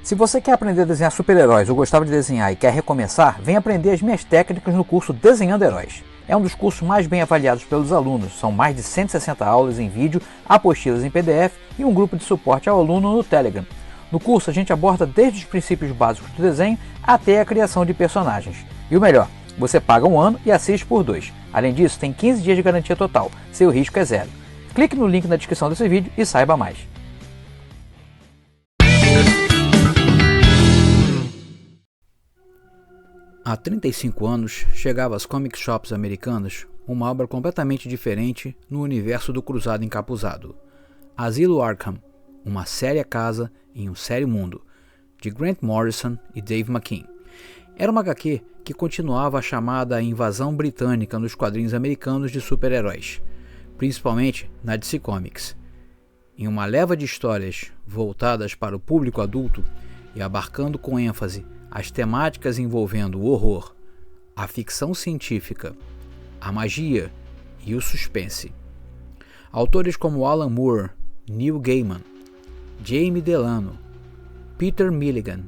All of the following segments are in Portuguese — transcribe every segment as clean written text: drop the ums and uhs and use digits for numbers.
Se você quer aprender a desenhar super-heróis ou gostava de desenhar e quer recomeçar, vem aprender as minhas técnicas no curso Desenhando Heróis. É um dos cursos mais bem avaliados pelos alunos, são mais de 160 aulas em vídeo, apostilas em PDF e um grupo de suporte ao aluno no Telegram. No curso a gente aborda desde os princípios básicos do desenho até a criação de personagens. E o melhor, você paga 1 ano e assiste por 2. Além disso, tem 15 dias de garantia total, seu risco é zero. Clique no link na descrição desse vídeo e saiba mais. Há 35 anos, chegava às comic shops americanas uma obra completamente diferente no universo do Cruzado Encapuzado. Asilo Arkham, uma séria casa em um sério mundo, de Grant Morrison e Dave McKean. Era uma HQ que continuava a chamada invasão britânica nos quadrinhos americanos de super-heróis, principalmente na DC Comics. Em uma leva de histórias voltadas para o público adulto e abarcando com ênfase as temáticas envolvendo o horror, a ficção científica, a magia e o suspense. Autores como Alan Moore, Neil Gaiman, Jamie Delano, Peter Milligan,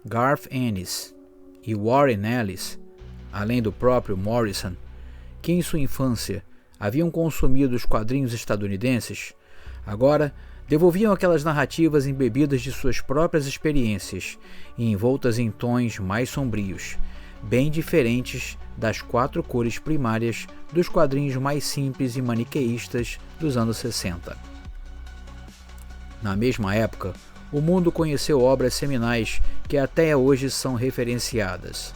Garth Ennis e Warren Ellis, além do próprio Morrison, que em sua infância haviam consumido os quadrinhos estadunidenses, agora devolviam aquelas narrativas embebidas de suas próprias experiências e envoltas em tons mais sombrios, bem diferentes das 4 cores primárias dos quadrinhos mais simples e maniqueístas dos anos 60. Na mesma época, o mundo conheceu obras seminais que até hoje são referenciadas.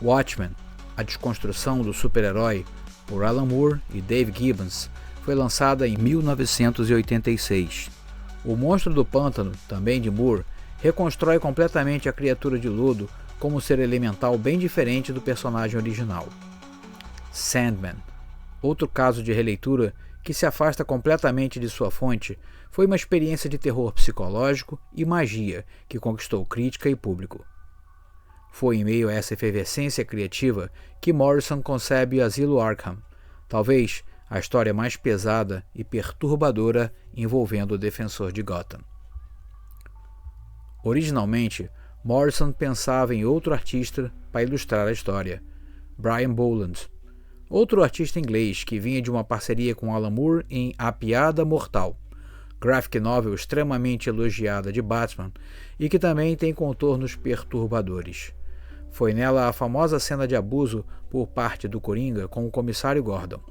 Watchmen, a desconstrução do super-herói, por Alan Moore e Dave Gibbons, foi lançada em 1986. O Monstro do Pântano, também de Moore, reconstrói completamente a criatura de lodo como um ser elemental bem diferente do personagem original. Sandman, outro caso de releitura que se afasta completamente de sua fonte, foi uma experiência de terror psicológico e magia que conquistou crítica e público. Foi em meio a essa efervescência criativa que Morrison concebe Asilo Arkham, talvez a história mais pesada e perturbadora envolvendo o defensor de Gotham. Originalmente, Morrison pensava em outro artista para ilustrar a história, Brian Boland, outro artista inglês que vinha de uma parceria com Alan Moore em A Piada Mortal, graphic novel extremamente elogiada de Batman e que também tem contornos perturbadores. Foi nela a famosa cena de abuso por parte do Coringa com o comissário Gordon,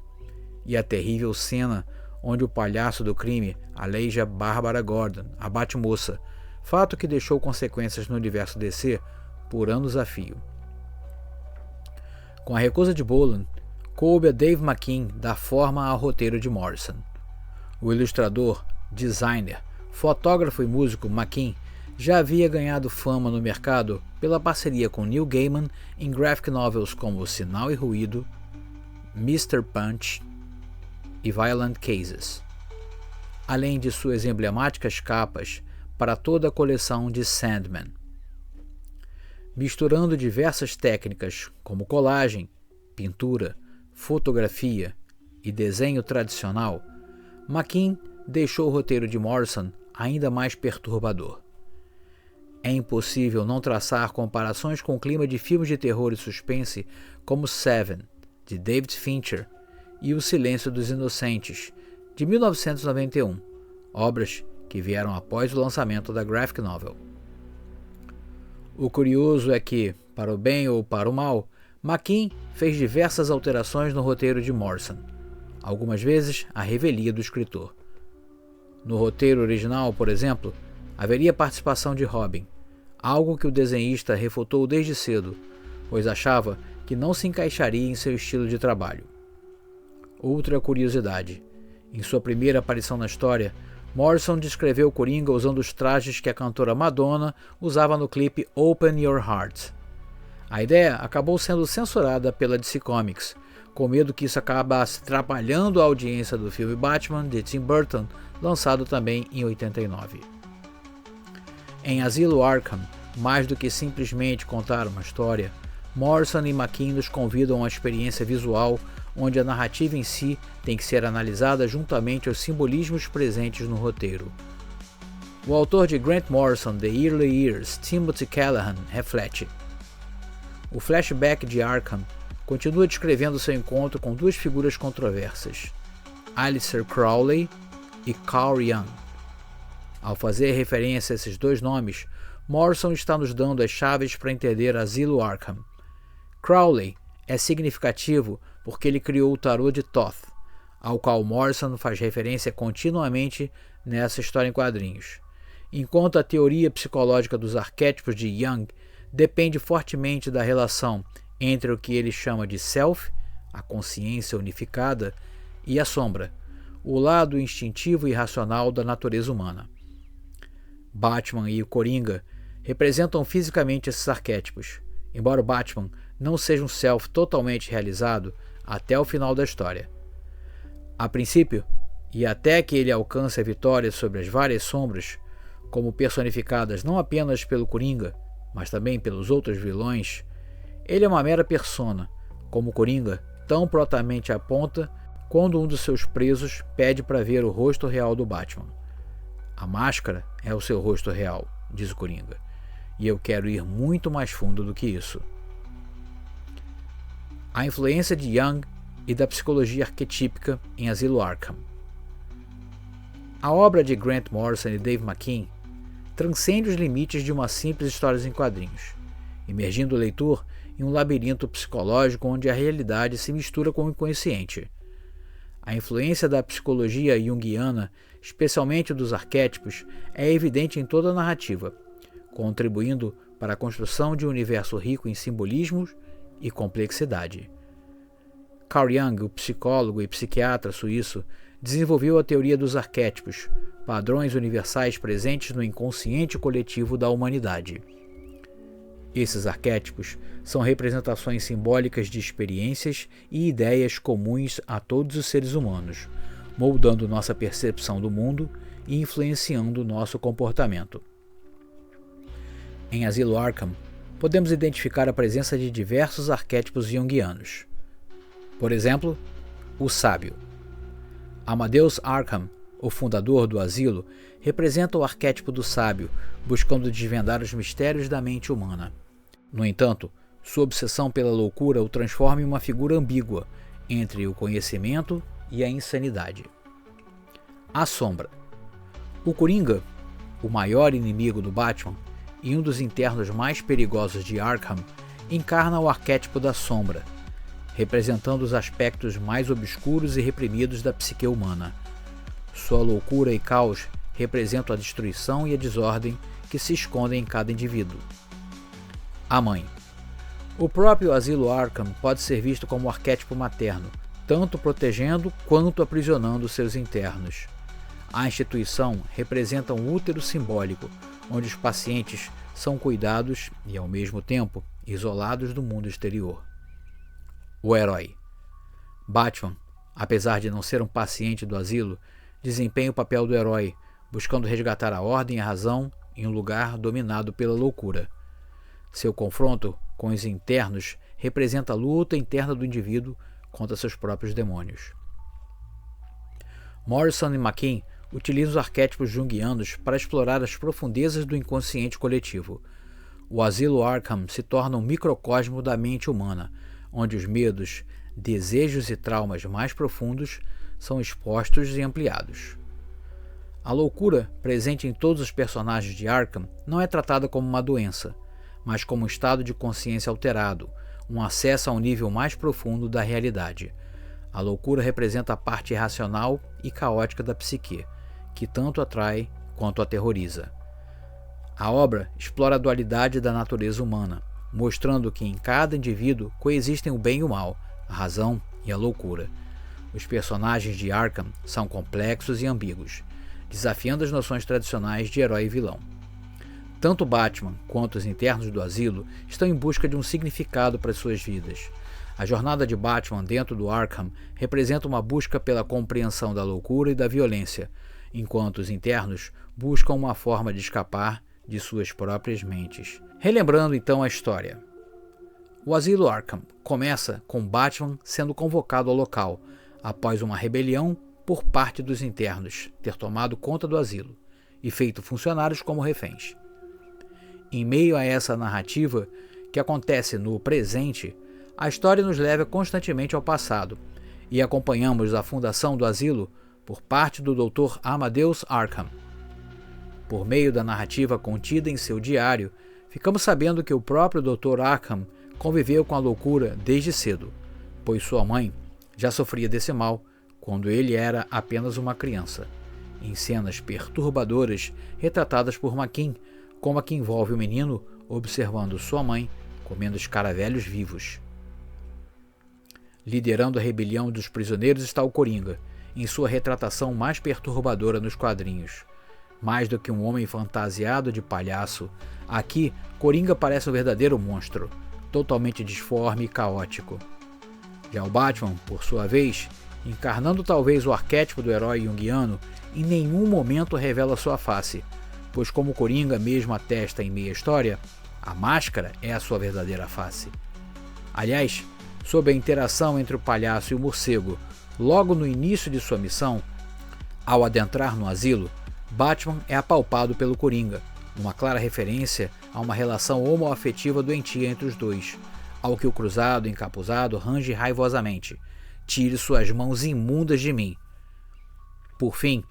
e a terrível cena onde o palhaço do crime aleija Bárbara Gordon, a Batmoça, fato que deixou consequências no universo DC por anos a fio. Com a recusa de Boland, coube a Dave McKean dar forma ao roteiro de Morrison. O ilustrador, designer, fotógrafo e músico McKean já havia ganhado fama no mercado pela parceria com Neil Gaiman em graphic novels como Sinal e Ruído, Mr. Punch e Violent Cases, além de suas emblemáticas capas para toda a coleção de Sandman. Misturando diversas técnicas como colagem, pintura, fotografia e desenho tradicional, McKean deixou o roteiro de Morrison ainda mais perturbador. É impossível não traçar comparações com o clima de filmes de terror e suspense como Seven, de David Fincher, e O Silêncio dos Inocentes, de 1991, obras que vieram após o lançamento da graphic novel. O curioso é que, para o bem ou para o mal, McKean fez diversas alterações no roteiro de Morrison, algumas vezes à revelia do escritor. No roteiro original, por exemplo, haveria participação de Robin, algo que o desenhista refutou desde cedo, pois achava que não se encaixaria em seu estilo de trabalho. Outra curiosidade: em sua primeira aparição na história, Morrison descreveu Coringa usando os trajes que a cantora Madonna usava no clipe Open Your Heart. A ideia acabou sendo censurada pela DC Comics, com medo que isso acabasse atrapalhando a audiência do filme Batman de Tim Burton, lançado também em 89. Em Asilo Arkham, mais do que simplesmente contar uma história, Morrison e McKean nos convidam a uma experiência visual onde a narrativa em si tem que ser analisada juntamente aos simbolismos presentes no roteiro. O autor de Grant Morrison, The Early Years, Timothy Callahan, reflete. O flashback de Arkham continua descrevendo seu encontro com duas figuras controversas, Aleister Crowley e Carl Jung. Ao fazer referência a esses dois nomes, Morrison está nos dando as chaves para entender Asilo Arkham. Crowley é significativo porque ele criou o tarô de Thoth, ao qual Morrison faz referência continuamente nessa história em quadrinhos, enquanto a teoria psicológica dos arquétipos de Jung depende fortemente da relação entre o que ele chama de Self, a consciência unificada, e a sombra, o lado instintivo e racional da natureza humana. Batman e o Coringa representam fisicamente esses arquétipos, embora o Batman não seja um Self totalmente realizado até o final da história. A princípio, e até que ele alcance a vitória sobre as várias sombras, como personificadas não apenas pelo Coringa, mas também pelos outros vilões, ele é uma mera persona, como o Coringa tão prontamente aponta quando um dos seus presos pede para ver o rosto real do Batman. A máscara é o seu rosto real, diz o Coringa, e eu quero ir muito mais fundo do que isso. A influência de Jung e da psicologia arquetípica em Asilo Arkham. A obra de Grant Morrison e Dave McKean transcende os limites de uma simples história em quadrinhos, imergindo o leitor em um labirinto psicológico onde a realidade se mistura com o inconsciente. A influência da psicologia junguiana, especialmente dos arquétipos, é evidente em toda a narrativa, contribuindo para a construção de um universo rico em simbolismos e complexidade. Carl Jung, o psicólogo e psiquiatra suíço, desenvolveu a teoria dos arquétipos, padrões universais presentes no inconsciente coletivo da humanidade. Esses arquétipos são representações simbólicas de experiências e ideias comuns a todos os seres humanos, moldando nossa percepção do mundo e influenciando nosso comportamento. Em Asilo Arkham, podemos identificar a presença de diversos arquétipos junguianos. Por exemplo, o sábio. Amadeus Arkham, o fundador do asilo, representa o arquétipo do sábio, buscando desvendar os mistérios da mente humana. No entanto, sua obsessão pela loucura o transforma em uma figura ambígua entre o conhecimento e a insanidade. A sombra. O Coringa, o maior inimigo do Batman e um dos internos mais perigosos de Arkham, encarna o arquétipo da sombra, representando os aspectos mais obscuros e reprimidos da psique humana. Sua loucura e caos representam a destruição e a desordem que se escondem em cada indivíduo. A mãe. O próprio Asilo Arkham pode ser visto como um arquétipo materno, tanto protegendo quanto aprisionando seus internos. A instituição representa um útero simbólico, onde os pacientes são cuidados e, ao mesmo tempo, isolados do mundo exterior. O herói. Batman, apesar de não ser um paciente do asilo, desempenha o papel do herói, buscando resgatar a ordem e a razão em um lugar dominado pela loucura. Seu confronto com os internos representa a luta interna do indivíduo contra seus próprios demônios. Morrison e McKean utilizam os arquétipos junguianos para explorar as profundezas do inconsciente coletivo. O Asilo Arkham se torna um microcosmo da mente humana, onde os medos, desejos e traumas mais profundos são expostos e ampliados. A loucura, presente em todos os personagens de Arkham, não é tratada como uma doença, mas como um estado de consciência alterado, um acesso a um nível mais profundo da realidade. A loucura representa a parte irracional e caótica da psique, que tanto atrai quanto aterroriza. A obra explora a dualidade da natureza humana, mostrando que em cada indivíduo coexistem o bem e o mal, a razão e a loucura. Os personagens de Arkham são complexos e ambíguos, desafiando as noções tradicionais de herói e vilão. Tanto Batman quanto os internos do asilo estão em busca de um significado para suas vidas. A jornada de Batman dentro do Arkham representa uma busca pela compreensão da loucura e da violência, enquanto os internos buscam uma forma de escapar de suas próprias mentes. Relembrando então a história. O Asilo Arkham começa com Batman sendo convocado ao local, após uma rebelião por parte dos internos ter tomado conta do asilo, e feito funcionários como reféns. Em meio a essa narrativa, que acontece no presente, a história nos leva constantemente ao passado e acompanhamos a fundação do asilo por parte do Dr. Amadeus Arkham. Por meio da narrativa contida em seu diário, ficamos sabendo que o próprio Dr. Arkham conviveu com a loucura desde cedo, pois sua mãe já sofria desse mal quando ele era apenas uma criança, em cenas perturbadoras retratadas por McKean, como a que envolve o menino observando sua mãe comendo escaravelhos vivos. Liderando a rebelião dos prisioneiros está o Coringa, em sua retratação mais perturbadora nos quadrinhos. Mais do que um homem fantasiado de palhaço, aqui Coringa parece um verdadeiro monstro, totalmente disforme e caótico. Já o Batman, por sua vez, encarnando talvez o arquétipo do herói junguiano, em nenhum momento revela sua face, pois como Coringa mesmo atesta em meia história, a máscara é a sua verdadeira face. Aliás, sob a interação entre o palhaço e o morcego, logo no início de sua missão, ao adentrar no asilo, Batman é apalpado pelo Coringa, uma clara referência a uma relação homoafetiva doentia entre os dois, ao que o cruzado encapuzado range raivosamente: "Tire suas mãos imundas de mim." Por fim,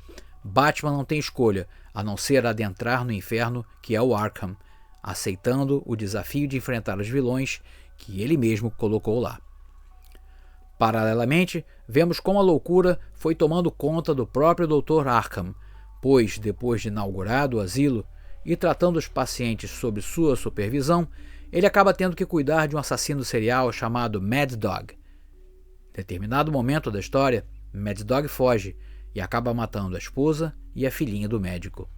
Batman não tem escolha a não ser adentrar no inferno que é o Arkham, aceitando o desafio de enfrentar os vilões que ele mesmo colocou lá. Paralelamente, vemos como a loucura foi tomando conta do próprio Dr. Arkham, pois, depois de inaugurado o asilo e tratando os pacientes sob sua supervisão, ele acaba tendo que cuidar de um assassino serial chamado Mad Dog. Em determinado momento da história, Mad Dog foge e acaba matando a esposa e a filhinha do médico.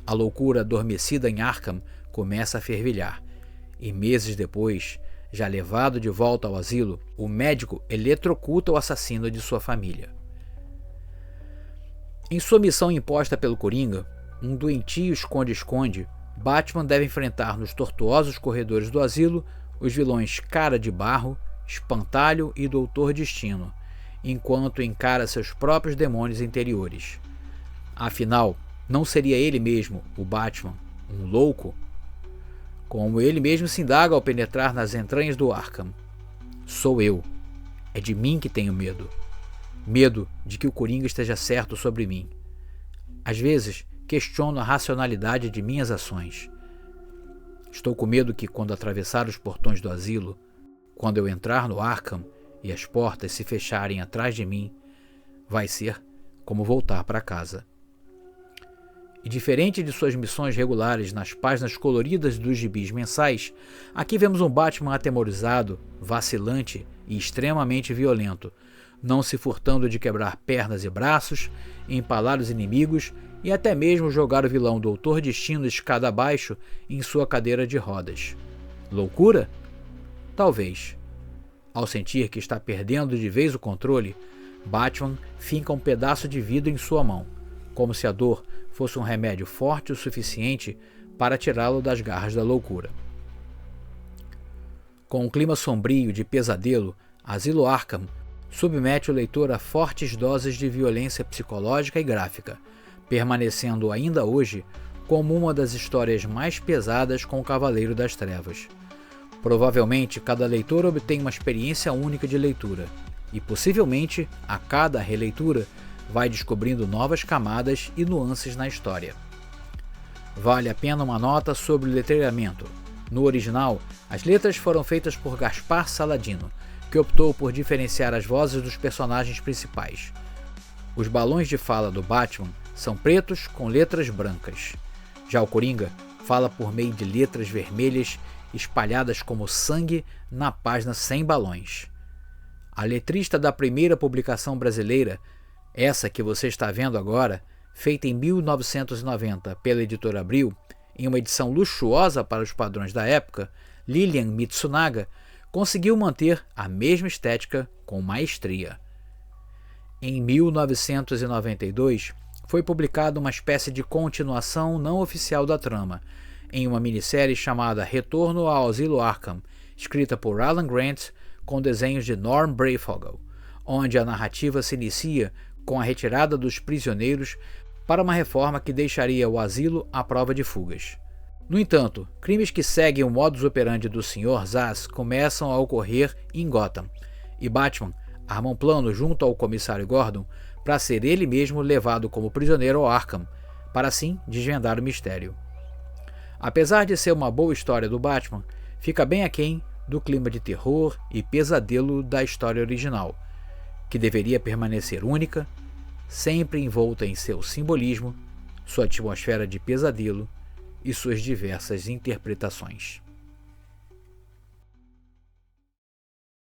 A loucura adormecida em Arkham começa a fervilhar, e meses depois, já levado de volta ao asilo, o médico eletrocuta o assassino de sua família. Em sua missão imposta pelo Coringa, um doentio esconde-esconde, Batman deve enfrentar nos tortuosos corredores do asilo os vilões Cara de Barro, Espantalho e Doutor Destino, enquanto encara seus próprios demônios interiores. Afinal, não seria ele mesmo, o Batman, um louco? Como ele mesmo se indaga ao penetrar nas entranhas do Arkham: "Sou eu. É de mim que tenho medo. Medo de que o Coringa esteja certo sobre mim. Às vezes, questiono a racionalidade de minhas ações. Estou com medo que, quando atravessar os portões do asilo, quando eu entrar no Arkham e as portas se fecharem atrás de mim, vai ser como voltar para casa." E diferente de suas missões regulares nas páginas coloridas dos gibis mensais, aqui vemos um Batman atemorizado, vacilante e extremamente violento, não se furtando de quebrar pernas e braços, empalar os inimigos e até mesmo jogar o vilão Doutor Destino escada abaixo em sua cadeira de rodas. Loucura? Talvez. Ao sentir que está perdendo de vez o controle, Batman finca um pedaço de vidro em sua mão, como se a dor fosse um remédio forte o suficiente para tirá-lo das garras da loucura. Com um clima sombrio de pesadelo, Asilo Arkham submete o leitor a fortes doses de violência psicológica e gráfica, permanecendo ainda hoje como uma das histórias mais pesadas com o Cavaleiro das Trevas. Provavelmente, cada leitor obtém uma experiência única de leitura, e possivelmente, a cada releitura, vai descobrindo novas camadas e nuances na história. Vale a pena uma nota sobre o letreiramento. No original, as letras foram feitas por Gaspar Saladino, que optou por diferenciar as vozes dos personagens principais. Os balões de fala do Batman são pretos com letras brancas. Já o Coringa fala por meio de letras vermelhas espalhadas como sangue na página sem balões. A letrista da primeira publicação brasileira, essa que você está vendo agora, feita em 1990 pela editora Abril, em uma edição luxuosa para os padrões da época, Lilian Mitsunaga conseguiu manter a mesma estética com maestria. Em 1992, foi publicada uma espécie de continuação não oficial da trama, em uma minissérie chamada Retorno ao Asilo Arkham, escrita por Alan Grant com desenhos de Norm Breyfogle, onde a narrativa se inicia com a retirada dos prisioneiros para uma reforma que deixaria o asilo à prova de fugas. No entanto, crimes que seguem o modus operandi do Sr. Zsasz começam a ocorrer em Gotham, e Batman arma um plano junto ao comissário Gordon para ser ele mesmo levado como prisioneiro ao Arkham, para assim desvendar o mistério. Apesar de ser uma boa história do Batman, fica bem aquém do clima de terror e pesadelo da história original, que deveria permanecer única, sempre envolta em seu simbolismo, sua atmosfera de pesadelo e suas diversas interpretações.